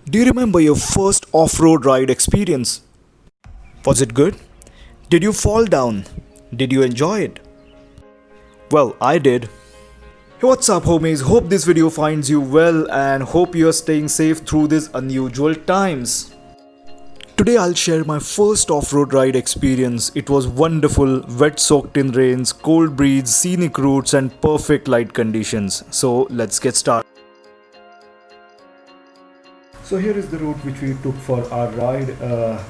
Do you remember your first off road ride experience? Was it good? Did you fall down? Did you enjoy it? Well, I did. Hey, what's up, homies? Hope this video finds you well and hope you are staying safe through these unusual times. Today, I'll share my first off road ride experience. It was wonderful, wet soaked in rains, cold breeze, scenic routes, and perfect light conditions. So, let's get started. So here is the route which we took for our ride.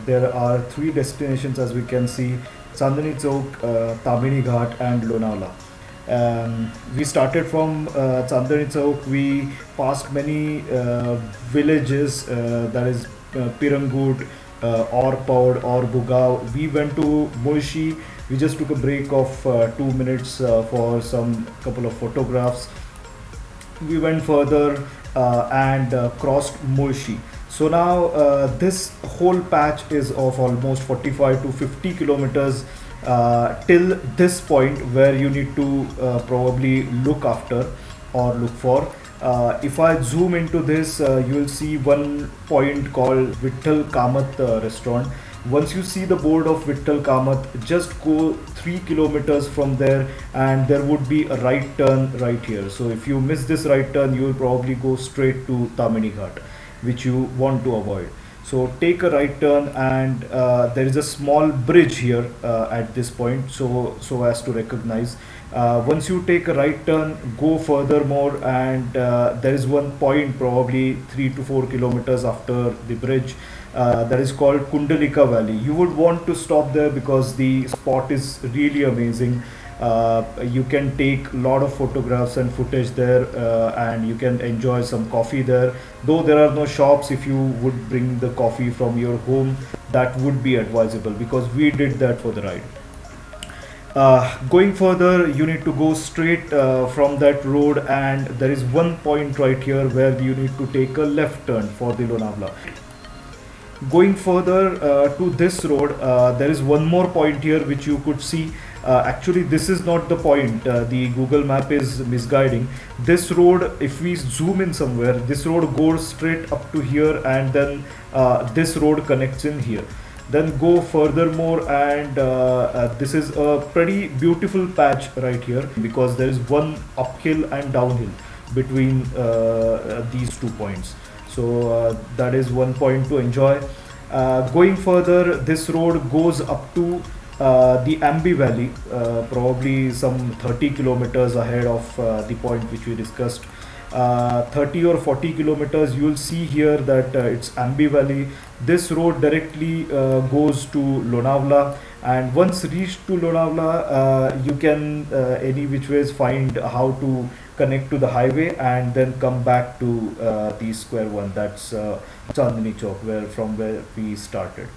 There are three destinations as we can see: Chandni Chowk, Tamini Ghat and Lonavala. We started from Chandni Chowk. We passed many villages, that is Pirangut, Orpaud, or Bugao. We went to Mulshi. We just took a break of 2 minutes for some couple of photographs. We went further and crossed Mulshi. So now this whole patch is of almost 45 to 50 kilometers till this point where you need to probably look after or look for. If I zoom into this, you will see one point called Vittal Kamath restaurant. Once you see the board of Vittal Kamath, just go 3 kilometers from there and there would be a right turn right here. So if you miss this right turn, you will probably go straight to Tamini Ghat, which you want to avoid. So take a right turn and there is a small bridge here at this point, so as to recognize. Once you take a right turn, go furthermore and there is one point probably 3 to 4 kilometers after the bridge, that is called Kundalika Valley. You would want to stop there because the spot is really amazing. You can take a lot of photographs and footage there, and you can enjoy some coffee there. Though there are no shops, if you would bring the coffee from your home, that would be advisable because we did that for the ride. Going further, you need to go straight from that road, and there is one point right here where you need to take a left turn for the Lonavala. Going further to this road, there is one more point here which you could see. Actually, this is not the point. The Google map is misguiding. This road, if we zoom in somewhere, this road goes straight up to here, and then this road connects in here. Then go furthermore, and this is a pretty beautiful patch right here because there is one uphill and downhill between these 2 points. So that is one point to enjoy. Going further, this road goes up to the Ambi Valley, probably some 30 kilometers ahead of the point which we discussed. 30 or 40 kilometers, you will see here that it's Ambi Valley. This road directly goes to Lonavala, and once reached to Lonavala, you can any which ways find how to connect to the highway and then come back to the square one, that's Chandni Chowk, where we started.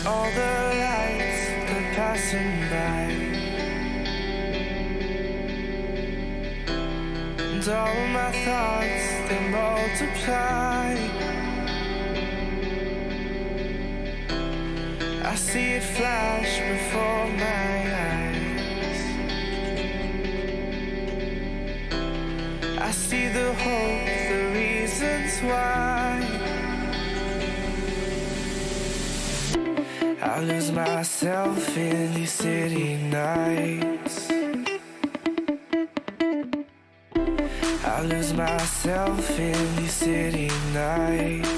all the lights that passing by, and all my thoughts they multiply. I see it flash before my eyes. I see the hope, the reasons why. I lose myself in these city nights. I lose myself in these city nights.